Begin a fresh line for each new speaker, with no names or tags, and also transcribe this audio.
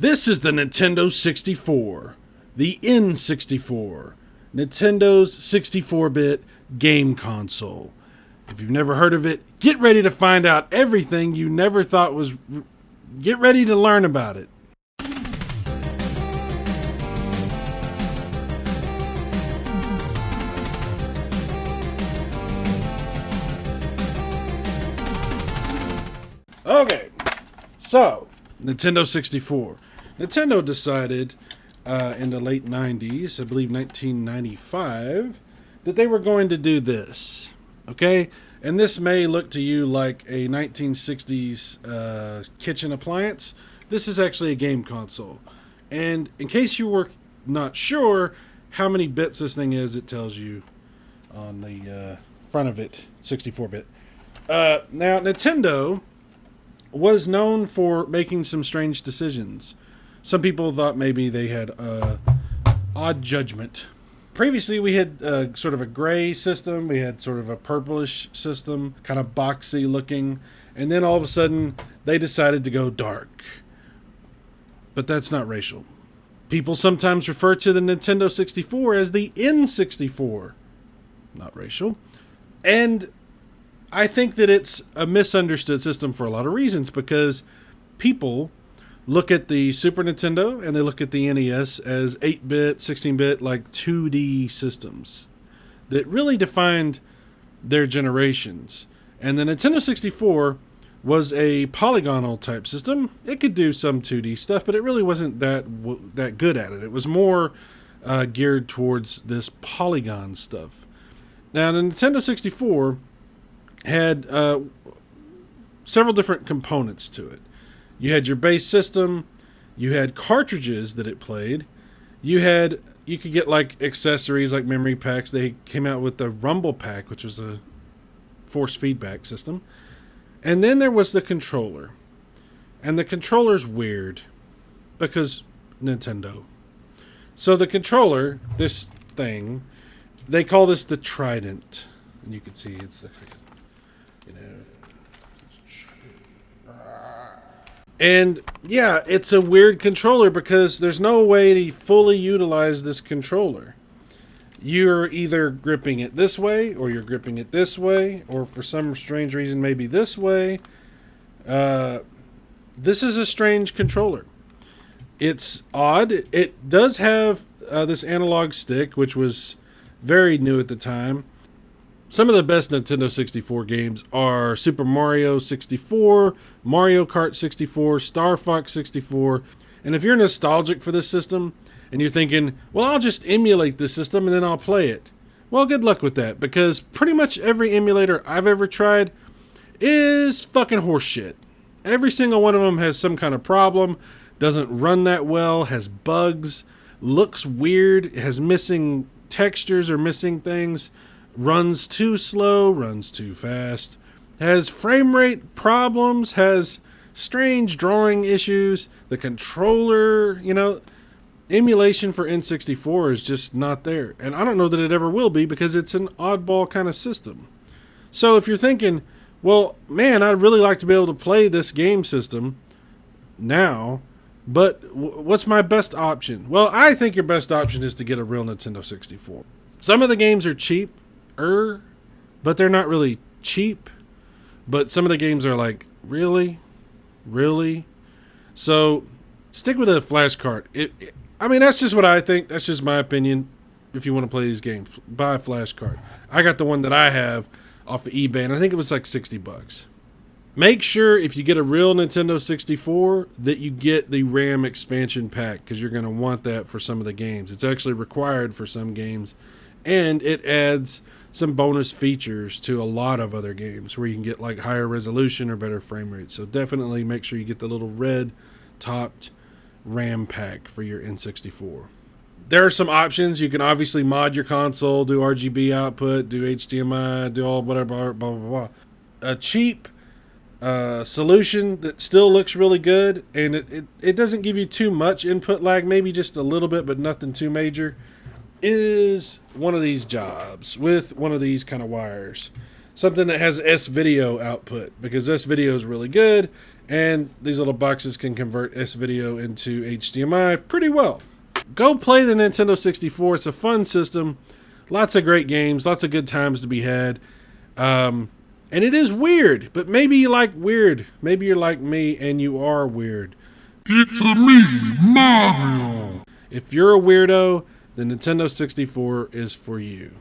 This is the Nintendo 64, the N64, Nintendo's 64-bit game console. If you've never heard of it, get ready to find out everything you never thought was... Get ready to learn about it. Okay, so Nintendo 64. Nintendo decided in the late 90s, I believe 1995, that they were going to do this. Okay? And this may look to you like a 1960s kitchen appliance. This is actually a game console. And in case you were not sure how many bits this thing is, it tells you on the front of it, 64-bit. Now, Nintendo was known for making some strange decisions. Some people thought maybe they had odd judgment. Previously, we had sort of a gray system. We had sort of a purplish system, kind of boxy looking. And then all of a sudden, they decided to go dark. But that's not racial. People sometimes refer to the Nintendo 64 as the N64. Not racial. And I think that it's a misunderstood system for a lot of reasons, because people look at the Super Nintendo and they look at the NES as 8-bit, 16-bit, like 2D systems that really defined their generations. And the Nintendo 64 was a polygonal type system. It could do some 2D stuff, but it really wasn't that good at it. It was more geared towards this polygon stuff. Now, the Nintendo 64 had several different components to it. You had your base system, you had cartridges that it played, you could get like accessories like memory packs. They came out with the Rumble Pack, which was a force feedback system. And then there was the controller. And the controller's weird because Nintendo. So the controller, this thing, they call this the Trident. And you can see it's the... And yeah, it's a weird controller because there's no way to fully utilize this controller. You're either gripping it this way, or you're gripping it this way, or for some strange reason, maybe this way. This is a strange controller. It's odd. It does have this analog stick, which was very new at the time. Some of the best Nintendo 64 games are Super Mario 64, Mario Kart 64, Star Fox 64. And if you're nostalgic for this system and you're thinking, well, I'll just emulate this system and then I'll play it. Well, good luck with that, because pretty much every emulator I've ever tried is fucking horseshit. Every single one of them has some kind of problem, doesn't run that well, has bugs, looks weird, has missing textures or missing things, runs too slow, runs too fast, has frame rate problems, has strange drawing issues. The controller, emulation for N64 is just not there. And I don't know that it ever will be, because it's an oddball kind of system. So if you're thinking, well, man, I'd really like to be able to play this game system now, but what's my best option? Well, I think your best option is to get a real Nintendo 64. Some of the games are cheap, but they're not really cheap. But some of the games are like, really? So stick with a flash card. That's just what I think. That's just my opinion. If you want to play these games, buy a flash card. I got the one that I have off of eBay, and I think it was like $60. Make sure if you get a real Nintendo 64 that you get the RAM expansion pack, because you're going to want that for some of the games. It's actually required for some games, and it adds some bonus features to a lot of other games where you can get like higher resolution or better frame rate. So definitely make sure you get the little red topped RAM pack for your N64. There are some options. You can obviously mod your console, do RGB output, do HDMI, do all whatever, blah, blah, blah. A cheap solution that still looks really good, and it doesn't give you too much input lag, maybe just a little bit, but nothing too major, is one of these jobs with one of these kind of wires. Something that has S-video output, because S-video is really good, And these little boxes can convert S-video into HDMI pretty well. Go play the Nintendo 64. It's a fun system. Lots of great games. Lots of good times to be had. And it is weird, but maybe you like weird. Maybe you're like me and you are weird.
It's me, Mario.
If you're a weirdo, the Nintendo 64 is for you.